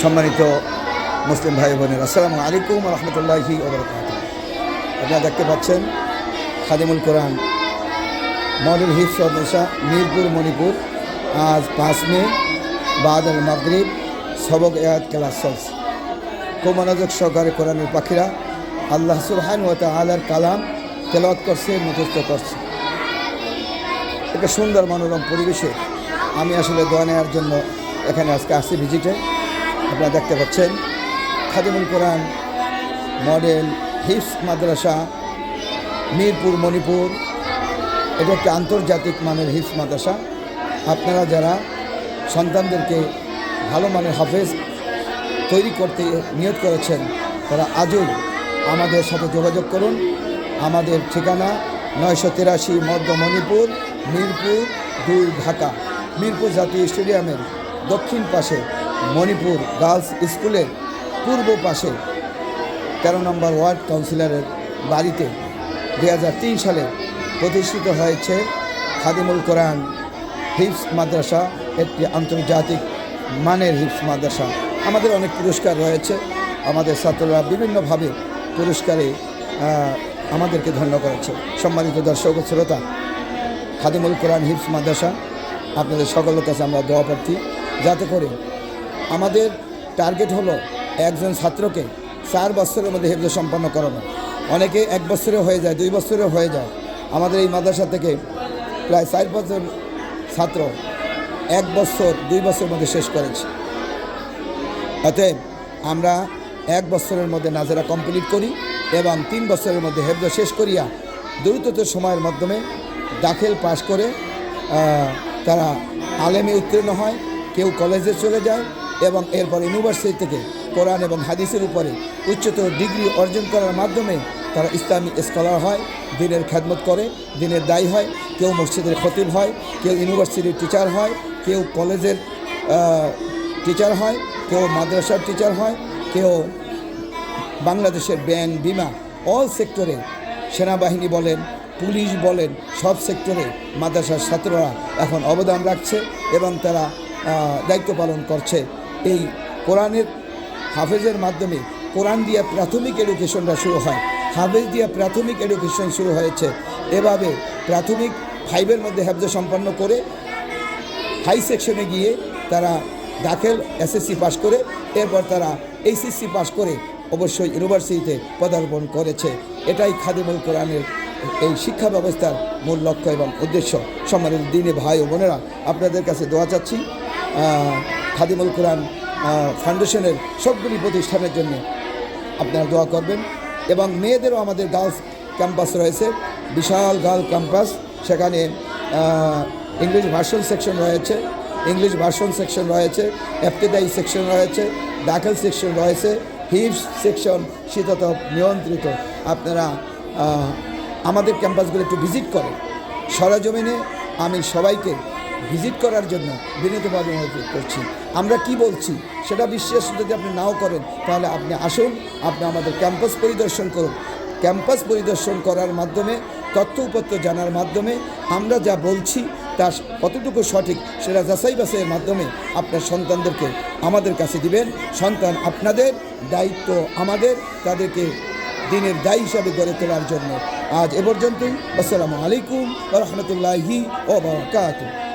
সম্মানিত মুসলিম ভাই বোনের, আসসালামু আলাইকুম রহমতুল্লাহি ওয়া বারাকাতুহু। আপনারা দেখতে পাচ্ছেন খাদিমুল কোরআন মডেল হিফজ মাদ্রাসা মিরপুর মণিপুর। আজ 5 মে বাদাল মাগরিব সবক আয়াত ক্লাস চলছে। খুব মনোযোগ সহকারে কোরআনের পাখিরা আল্লাহ সুবহানাহু ওয়া তাআলার কালাম তেলাওয়াত করছে, মুখস্থ করছে। একটা সুন্দর মনোরম পরিবেশে আমি আসলে দোয়া নেওয়ার জন্য এখানে আজকে আসছি ভিজিটে। আপনারা দেখতে পাচ্ছেন খাদিমুল কোরআন মডেল হিফজ মাদ্রাসা মিরপুর মণিপুর। এটা একটা আন্তর্জাতিক মানের হিফজ মাদ্রাসা। আপনারা যারা সন্তানদেরকে ভালো মানের হাফেজ তৈরি করতে নিয়ত করেছেন তারা আজই আমাদের সাথে যোগাযোগ করুন। আমাদের ঠিকানা 983 মধ্য মণিপুর, মিরপুর 2, ঢাকা। মিরপুর জাতীয় স্টেডিয়ামের দক্ষিণ পাশে মণিপুর গার্লস স্কুলের পূর্ব পাশে 13 নম্বর ওয়ার্ড কাউন্সিলরের বাড়িতে 2003 সালে প্রতিষ্ঠিত হয়েছে খাদিমুল কোরআন হিফজ মাদ্রাসা, একটি আন্তর্জাতিক মানের হিফজ মাদ্রাসা। আমাদের অনেক পুরস্কার রয়েছে। আমাদের ছাত্ররা বিভিন্নভাবে পুরস্কারে আমাদেরকে ধন্য করেছে। সম্মানিত দর্শক ও শ্রোতা, খাদিমুল কোরআন হিফজ মাদ্রাসা আপনাদের সকলের কাছে আমরা দোয়া প্রার্থী, যাতে করে আমাদের টার্গেট হলো একজন ছাত্রকে 4 বছরের মধ্যে হিফজ সম্পন্ন করানো। অনেকে 1 বছরে হয়ে যায়, 2 বছরে হয়ে যায়। আমাদের এই মাদ্রাসা থেকে প্রায় 4 বছর ছাত্র 1 বছর 2 বছরের মধ্যে শেষ করেছে। অতএব আমরা 1 বছরের মধ্যে নাজেরা কমপ্লিট করি এবং 3 বছরের মধ্যে হিফজ শেষ করিয়া দ্রুততর সময়ের মাধ্যমে দাখিল পাশ করে তারা আলেমে উত্তীর্ণ হয়, কেউ কলেজে চলে যায় এবং এরপর ইউনিভার্সিটি থেকে কোরআন এবং হাদিসের উপরে উচ্চতর ডিগ্রি অর্জন করার মাধ্যমে তারা ইসলামী স্কলার হয়, দিনের খেদমত করে, দিনের দায়ী হয়। কেউ মসজিদের খতিব হয়, কেউ ইউনিভার্সিটির টিচার হয়, কেউ কলেজের টিচার হয়, কেউ মাদ্রাসার টিচার হয়, কেউ বাংলাদেশের ব্যাংক, বিমা, অল সেক্টরে, সেনাবাহিনী বলেন, পুলিশ বলেন, সব সেক্টরে মাদ্রাসার ছাত্ররা এখন অবদান রাখছে এবং তারা দায়িত্ব পালন করছে। এই কোরআনের হাফেজের মাধ্যমে কোরআন দিয়ে প্রাথমিক এডুকেশনটা শুরু হয়। হাফেজ দিয়ে প্রাথমিক এডুকেশন শুরু হয়েছে। এভাবে প্রাথমিক 5-এর মধ্যে হিফজ সম্পন্ন করে হাই সেকশনে গিয়ে তারা দাখিল এসএসসি পাস করে এরপর তারা এইচএসসি পাস করে অবশ্যই ইউনিভার্সিটিতে পদার্পণ করেছে। এটাই খাদিমুল কোরআনের এই শিক্ষা ব্যবস্থার মূল লক্ষ্য এবং উদ্দেশ্য। সম্মানিত দিনী ভাই ও বোনেরা, আপনাদের কাছে দোয়া চাচ্ছি খাদিমুল কোরআন ফাউন্ডেশনের সবগুলি প্রতিষ্ঠানের জন্য আপনারা দোয়া করবেন। এবং মেয়েদেরও আমাদের গার্লস ক্যাম্পাস রয়েছে, বিশাল গার্ল ক্যাম্পাস। সেখানে ইংলিশ ভার্সন সেকশন রয়েছে, এফতেদায়ী সেকশন রয়েছে, দাখিল সেকশন রয়েছে, হিফজ সেকশন শীততাপ নিয়ন্ত্রিত। আপনারা আমাদের ক্যাম্পাসগুলো একটু ভিজিট করেন সরেজমিনে। আমি সবাইকে ভিজিট করার জন্য বিনীতভাবে অনুরোধ করছি। আমরা কি বলছি সেটা বিশ্বাস যদি আপনি নাও করেন তাহলে আপনি আসুন, আপনি আমাদের ক্যাম্পাস পরিদর্শন করুন। ক্যাম্পাস পরিদর্শন করার মাধ্যমে, তথ্য উপত্য জানার মাধ্যমে আমরা যা বলছি তা কতটুকু সঠিক সেটা যাচাই বাছাইয়ের মাধ্যমে আপনার সন্তানদেরকে আমাদের কাছে দিবেন। সন্তান আপনাদের, দায়িত্ব আমাদের তাদেরকে দিনের দায়ী হিসাবে গড়ে তোলার জন্য। আজ এ পর্যন্তই। আসসালামু আলাইকুম ওয়া রাহমাতুল্লাহি ওয়া বারাকাতুহু।